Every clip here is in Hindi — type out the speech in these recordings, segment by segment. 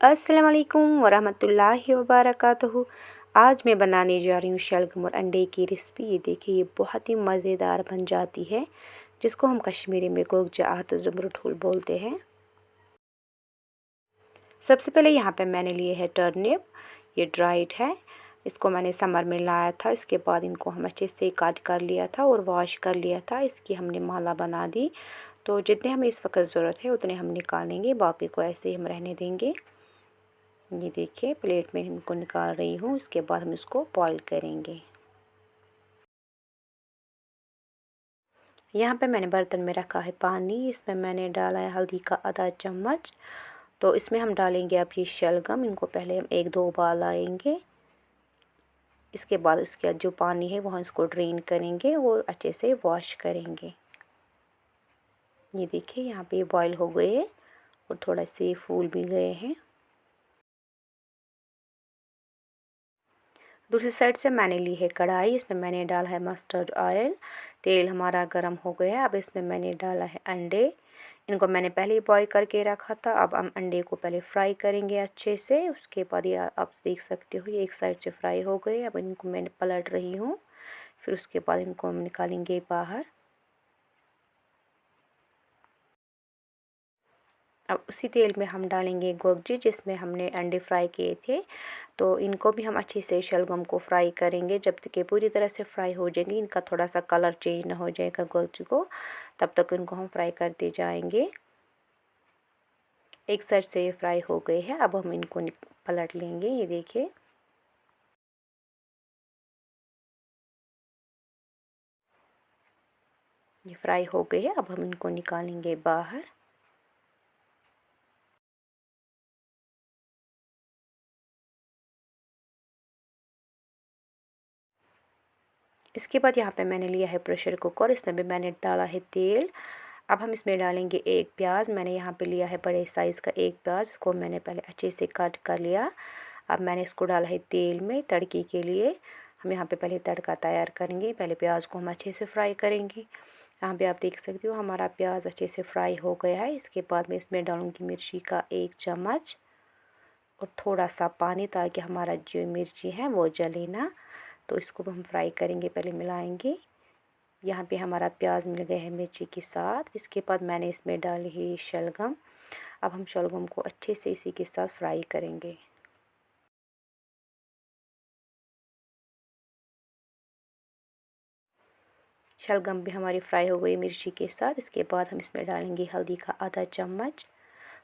अस्सलाम वालेकुम वरहमतुल्लाहि वबरकातुहू। आज मैं बनाने जा रही हूँ शलगम और अंडे की रेसिपी। ये देखिए, ये बहुत ही मज़ेदार बन जाती है, जिसको हम कश्मीरी में गोगजा आहत ज़ुमरुठूल बोलते हैं। सबसे पहले यहाँ पे मैंने लिए है टर्निप। ये ड्राइड है, इसको मैंने समर में लाया था। इसके बाद इनको हम अच्छे से काट कर लिया था और वॉश कर लिया था। इसकी हमने माला बना दी। तो जितने हमें इस वक्त ज़रूरत है उतने हम निकालेंगे, बाकी को ऐसे ही हम रहने देंगे। ये देखिए, प्लेट में इनको निकाल रही हूँ। उसके बाद हम इसको बॉईल करेंगे। यहाँ पे मैंने बर्तन में रखा है पानी। इसमें मैंने डाला है हल्दी का आधा चम्मच। तो इसमें हम डालेंगे अब ये शलगम। इनको पहले हम एक दो उबाल आएंगे। इसके बाद इसका जो पानी है वहाँ इसको ड्रेन करेंगे और अच्छे से वॉश करेंगे। ये देखिए, यहाँ पे बॉईल हो गए और थोड़ा से फूल भी गए हैं। दूसरी साइड से मैंने ली है कढ़ाई। इसमें मैंने डाला है मस्टर्ड ऑयल। तेल हमारा गर्म हो गया। अब इसमें मैंने डाला है अंडे। इनको मैंने पहले ही बॉईल करके रखा था। अब हम अंडे को पहले फ्राई करेंगे अच्छे से। उसके बाद ये आप देख सकते हो, ये एक साइड से फ्राई हो गए। अब इनको मैंने पलट रही हूँ। फिर उसके बाद इनको हम निकालेंगे बाहर। अब उसी तेल में हम डालेंगे गोगजी, जिसमें हमने अंडे फ्राई किए थे। तो इनको भी हम अच्छे से शलगम को फ्राई करेंगे जब तक ये पूरी तरह से फ्राई हो जाएंगी। इनका थोड़ा सा कलर चेंज ना हो जाएगा गोगजी को, तब तक इनको हम फ्राई करते जाएंगे। एक साइड से ये फ्राई हो गए हैं। अब हम इनको पलट लेंगे। ये देखिए, ये फ्राई हो गए हैं। अब हम इनको निकालेंगे बाहर। इसके बाद यहाँ पे मैंने लिया है प्रेशर कुकर। इसमें भी मैंने डाला है तेल। अब हम इसमें डालेंगे एक प्याज। मैंने यहाँ पे लिया है बड़े साइज़ का एक प्याज। इसको मैंने पहले अच्छे से कट कर लिया। अब मैंने इसको डाला है तेल में तड़के के लिए। हम यहाँ पे पहले तड़का तैयार करेंगे। पहले प्याज को हम अच्छे से फ्राई करेंगे। यहाँ पे आप देख सकते हो हमारा प्याज अच्छे से फ्राई हो गया है। इसके बाद मैं इसमें डालूँगी मिर्ची का 1 चम्मच और थोड़ा सा पानी, ताकि हमारा जो मिर्ची है वो जले ना। तो इसको हम फ्राई करेंगे, पहले मिलाएंगे। यहाँ पे हमारा प्याज मिल गया है मिर्ची के साथ। इसके बाद मैंने इसमें डाली है शलगम। अब हम शलगम को अच्छे से इसी के साथ फ्राई करेंगे। शलगम भी हमारी फ्राई हो गई मिर्ची के साथ। इसके बाद हम इसमें डालेंगे हल्दी का आधा चम्मच,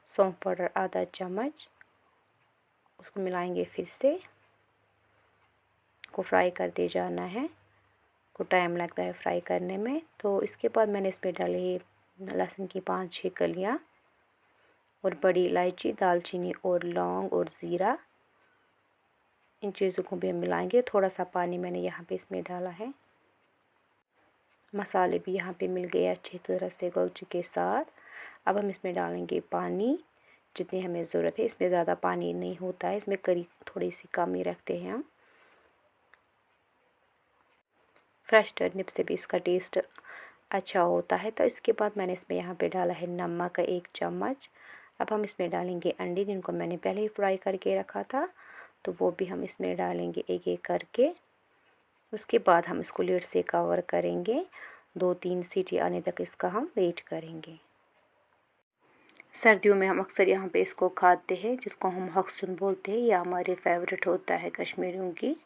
सौंफ पाउडर आधा चम्मच। उसको मिलाएंगे फिर से। को फ्राई करते जाना है, को टाइम लगता है फ्राई करने में। तो इसके बाद मैंने इसमें डाली लहसुन की 5-6 कलियाँ और बड़ी इलायची, दालचीनी और लौंग और ज़ीरा। इन चीज़ों को भी हम मिलाएंगे। थोड़ा सा पानी मैंने यहाँ पे इसमें डाला है। मसाले भी यहाँ पे मिल गए अच्छी तरह से गोगजी के साथ। अब हम इसमें डालेंगे पानी, जितनी हमें ज़रूरत है। इसमें ज़्यादा पानी नहीं होता है, इसमें करी थोड़ी सी कम ही रखते हैं हम। फ्रेश टर्निप से भी इसका टेस्ट अच्छा होता है। तो इसके बाद मैंने इसमें यहाँ पे डाला है नमक का 1 चम्मच। अब हम इसमें डालेंगे अंडे, जिनको मैंने पहले ही फ्राई करके रखा था। तो वो भी हम इसमें डालेंगे एक एक करके। उसके बाद हम इसको लिड से कवर करेंगे। 2-3 सीटी आने तक इसका हम वेट करेंगे। सर्दियों में हम अक्सर यहाँ पे इसको खाते हैं, जिसको हम हक्सुन बोलते हैं। यह हमारे फेवरेट होता है कश्मीरियों की।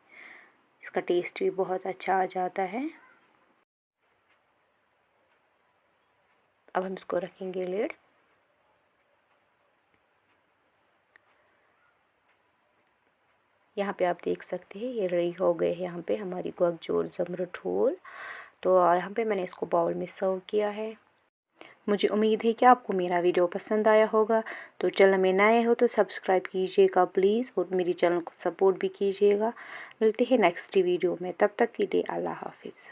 इसका टेस्ट भी बहुत अच्छा आ जाता है। अब हम इसको रखेंगे लिड। यहाँ पे आप देख सकते हैं ये रेडी हो गए हैं यहाँ पे हमारी गोगजी और ज़ुमरुठूल। तो यहाँ पे मैंने इसको बाउल में सर्व किया है। मुझे उम्मीद है कि आपको मेरा वीडियो पसंद आया होगा। तो चैनल में नए हो तो सब्सक्राइब कीजिएगा प्लीज़, और मेरी चैनल को सपोर्ट भी कीजिएगा। मिलते हैं नेक्स्ट वीडियो में, तब तक के लिए अल्लाह हाफिज़।